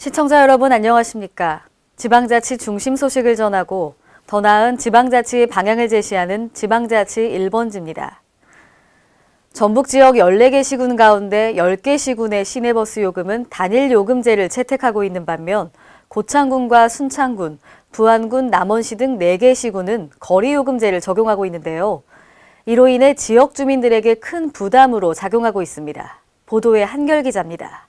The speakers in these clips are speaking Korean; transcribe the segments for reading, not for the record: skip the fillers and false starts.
시청자 여러분 안녕하십니까? 지방자치 중심 소식을 전하고 더 나은 지방자치의 방향을 제시하는 지방자치 1번지입니다. 전북 지역 14개 시군 가운데 10개 시군의 시내버스 요금은 단일 요금제를 채택하고 있는 반면 고창군과 순창군, 부안군, 남원시 등 4개 시군은 거리요금제를 적용하고 있는데요. 이로 인해 지역 주민들에게 큰 부담으로 작용하고 있습니다. 보도에 한결 기자입니다.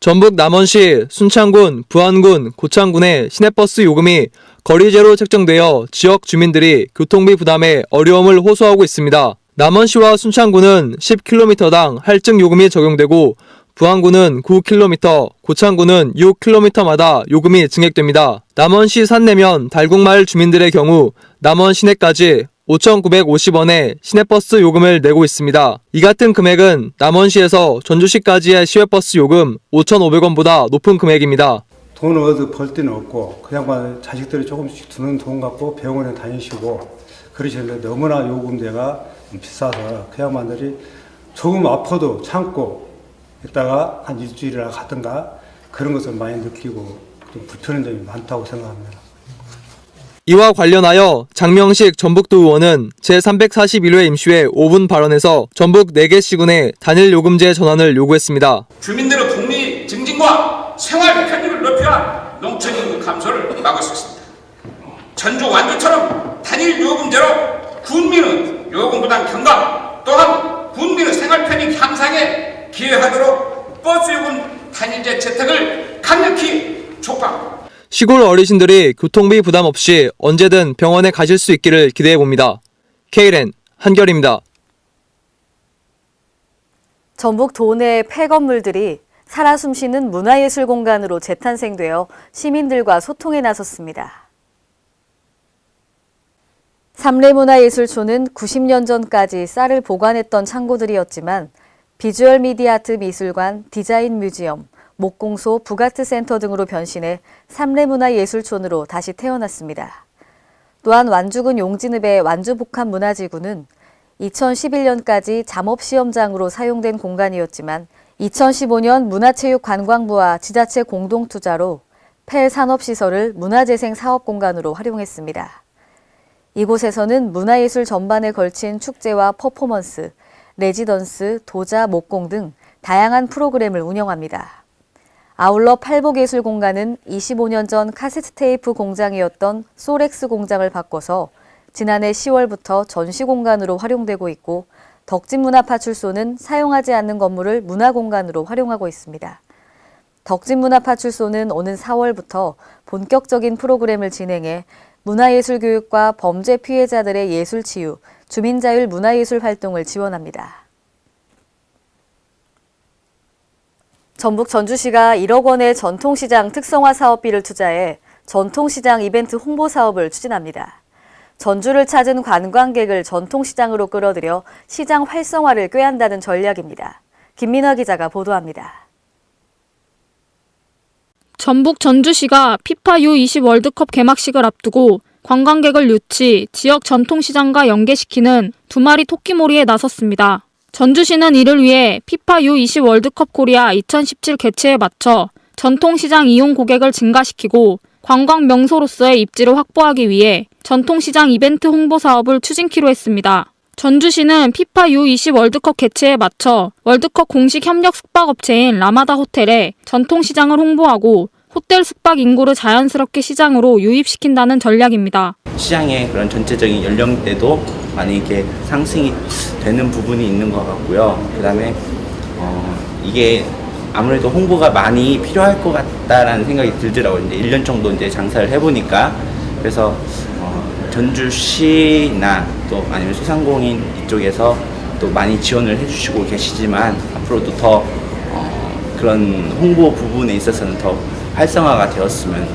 전북 남원시, 순창군, 부안군, 고창군의 시내버스 요금이 거리제로 책정되어 지역 주민들이 교통비 부담에 어려움을 호소하고 있습니다. 남원시와 순창군은 10km당 할증 요금이 적용되고 부안군은 9km, 고창군은 6km마다 요금이 증액됩니다. 남원시 산내면 달국마을 주민들의 경우 남원 시내까지 5,950원의 시내버스 요금을 내고 있습니다. 이 같은 금액은 남원시에서 전주시까지의 시외버스 요금 5,500원보다 높은 금액입니다. 돈을 어디 벌 데는 없고 그 양반 자식들이 조금씩 주는 돈 갖고 병원에 다니시고 그러시는데 너무나 요금제가 비싸서 그 양반들이 조금 아파도 참고 있다가 한 일주일이나 가든가 그런 것을 많이 느끼고 좀 불편한 점이 많다고 생각합니다. 이와 관련하여 장명식 전북도 의원은 제341회 임시회 5분 발언에서 전북 4개 시군의 단일 요금제 전환을 요구했습니다. 주민들의 복리 증진과 생활 편익을 높여 농촌인구 감소를 막을 수 있습니다. 전주 완주처럼 단일 요금제로 군민의 요금 부담 경감 또한 군민의 생활 편익 향상에 기여하도록 버스 요금 단일제 채택을 강력히 촉구합니다. 시골 어르신들이 교통비 부담 없이 언제든 병원에 가실 수 있기를 기대해 봅니다. KLN 한결입니다. 전북 도내의 폐건물들이 살아 숨쉬는 문화예술 공간으로 재탄생되어 시민들과 소통에 나섰습니다. 삼례문화예술촌은 90년 전까지 쌀을 보관했던 창고들이었지만 비주얼 미디어 아트 미술관, 디자인 뮤지엄, 목공소, 북아트센터 등으로 변신해 삼례문화예술촌으로 다시 태어났습니다. 또한 완주군 용진읍의 완주복합문화지구는 2011년까지 잠업시험장으로 사용된 공간이었지만 2015년 문화체육관광부와 지자체 공동투자로 폐산업시설을 문화재생사업공간으로 활용했습니다. 이곳에서는 문화예술 전반에 걸친 축제와 퍼포먼스, 레지던스, 도자, 목공 등 다양한 프로그램을 운영합니다. 아울러 팔복예술공간은 25년 전 카세트 테이프 공장이었던 소렉스 공장을 바꿔서 지난해 10월부터 전시공간으로 활용되고 있고 덕진문화파출소는 사용하지 않는 건물을 문화공간으로 활용하고 있습니다. 덕진문화파출소는 오는 4월부터 본격적인 프로그램을 진행해 문화예술교육과 범죄 피해자들의 예술치유, 주민자율 문화예술 활동을 지원합니다. 전북 전주시가 1억 원의 전통시장 특성화 사업비를 투자해 전통시장 이벤트 홍보 사업을 추진합니다. 전주를 찾은 관광객을 전통시장으로 끌어들여 시장 활성화를 꾀한다는 전략입니다. 김민화 기자가 보도합니다. 전북 전주시가 피파 U20 월드컵 개막식을 앞두고 관광객을 유치, 지역 전통시장과 연계시키는 두 마리 토끼몰이에 나섰습니다. 전주시는 이를 위해 피파 U20 월드컵 코리아 2017 개최에 맞춰 전통시장 이용 고객을 증가시키고 관광 명소로서의 입지를 확보하기 위해 전통시장 이벤트 홍보 사업을 추진키로 했습니다. 전주시는 피파 U20 월드컵 개최에 맞춰 월드컵 공식 협력 숙박업체인 라마다 호텔에 전통시장을 홍보하고 호텔 숙박 인구를 자연스럽게 시장으로 유입시킨다는 전략입니다. 시장의 그런 전체적인 연령대도 많이 이렇게 상승이 되는 부분이 있는 것 같고요. 그다음에 이게 아무래도 홍보가 많이 필요할 것 같다라는 생각이 들더라고요. 이제 1년 정도 이제 장사를 해보니까 그래서 전주시나 또 아니면 소상공인 이쪽에서 또 많이 지원을 해주시고 계시지만 앞으로도 더 그런 홍보 부분에 있어서는 더 활성화가 되었으면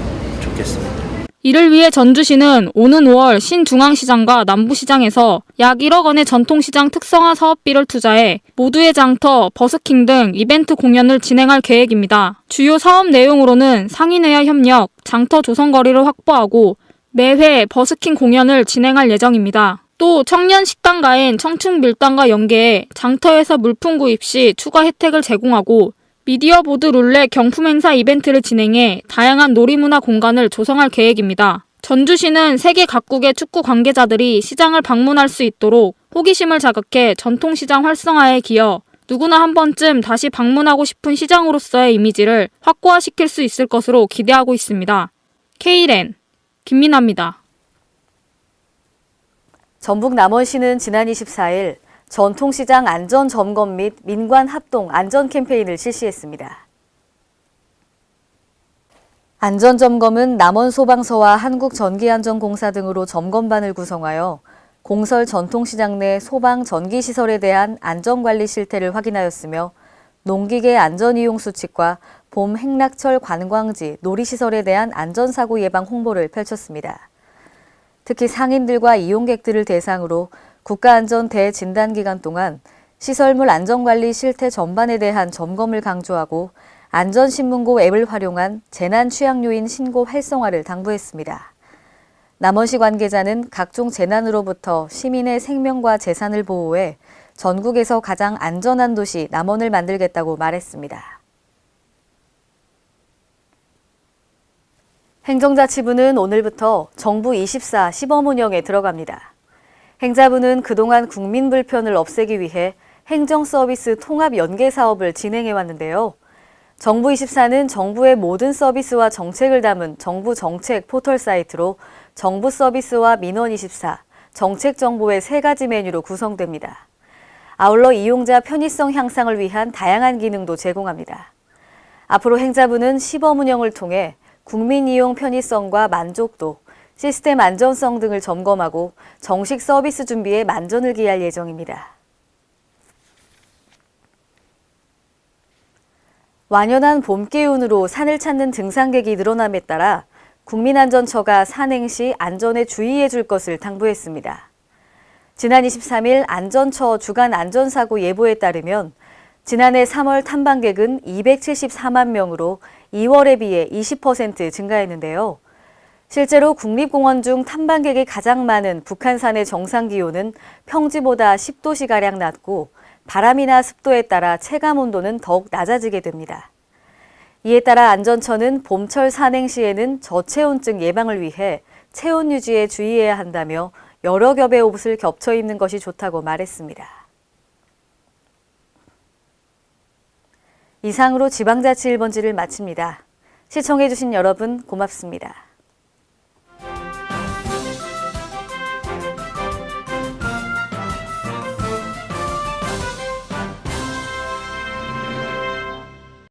좋겠습니다. 이를 위해 전주시는 오는 5월 신중앙시장과 남부시장에서 약 1억 원의 전통시장 특성화 사업비를 투자해 모두의 장터, 버스킹 등 이벤트 공연을 진행할 계획입니다. 주요 사업 내용으로는 상인회와 협력, 장터 조성거리를 확보하고 매회 버스킹 공연을 진행할 예정입니다. 또 청년 식당가인 청춘밀당과 연계해 장터에서 물품 구입 시 추가 혜택을 제공하고 미디어 보드 룰렛 경품 행사 이벤트를 진행해 다양한 놀이문화 공간을 조성할 계획입니다. 전주시는 세계 각국의 축구 관계자들이 시장을 방문할 수 있도록 호기심을 자극해 전통시장 활성화에 기여 누구나 한 번쯤 다시 방문하고 싶은 시장으로서의 이미지를 확고화시킬 수 있을 것으로 기대하고 있습니다. K랜 김민아입니다. 전북 남원시는 지난 24일 전통시장 안전점검 및 민관 합동 안전 캠페인을 실시했습니다. 안전점검은 남원소방서와 한국전기안전공사 등으로 점검반을 구성하여 공설 전통시장 내 소방 전기시설에 대한 안전관리 실태를 확인하였으며 농기계 안전이용 수칙과 봄 행락철 관광지, 놀이시설에 대한 안전사고 예방 홍보를 펼쳤습니다. 특히 상인들과 이용객들을 대상으로 국가안전 대진단기간 동안 시설물 안전관리 실태 전반에 대한 점검을 강조하고 안전신문고 앱을 활용한 재난 취약 요인 신고 활성화를 당부했습니다. 남원시 관계자는 각종 재난으로부터 시민의 생명과 재산을 보호해 전국에서 가장 안전한 도시 남원을 만들겠다고 말했습니다. 행정자치부는 오늘부터 정부 24 시범 운영에 들어갑니다. 행자부는 그동안 국민 불편을 없애기 위해 행정서비스 통합 연계 사업을 진행해 왔는데요. 정부 24는 정부의 모든 서비스와 정책을 담은 정부 정책 포털 사이트로 정부 서비스와 민원 24, 정책 정보의 3가지 메뉴로 구성됩니다. 아울러 이용자 편의성 향상을 위한 다양한 기능도 제공합니다. 앞으로 행자부는 시범 운영을 통해 국민 이용 편의성과 만족도, 시스템 안전성 등을 점검하고 정식 서비스 준비에 만전을 기할 예정입니다. 완연한 봄 기운으로 산을 찾는 등산객이 늘어남에 따라 국민안전처가 산행 시 안전에 주의해 줄 것을 당부했습니다. 지난 23일 안전처 주간 안전사고 예보에 따르면 지난해 3월 탐방객은 274만 명으로 2월에 비해 20% 증가했는데요. 실제로 국립공원 중 탐방객이 가장 많은 북한산의 정상 기온은 평지보다 10도씨가량 낮고 바람이나 습도에 따라 체감 온도는 더욱 낮아지게 됩니다. 이에 따라 안전처는 봄철 산행 시에는 저체온증 예방을 위해 체온 유지에 주의해야 한다며 여러 겹의 옷을 겹쳐 입는 것이 좋다고 말했습니다. 이상으로 지방자치 1번지를 마칩니다. 시청해주신 여러분 고맙습니다.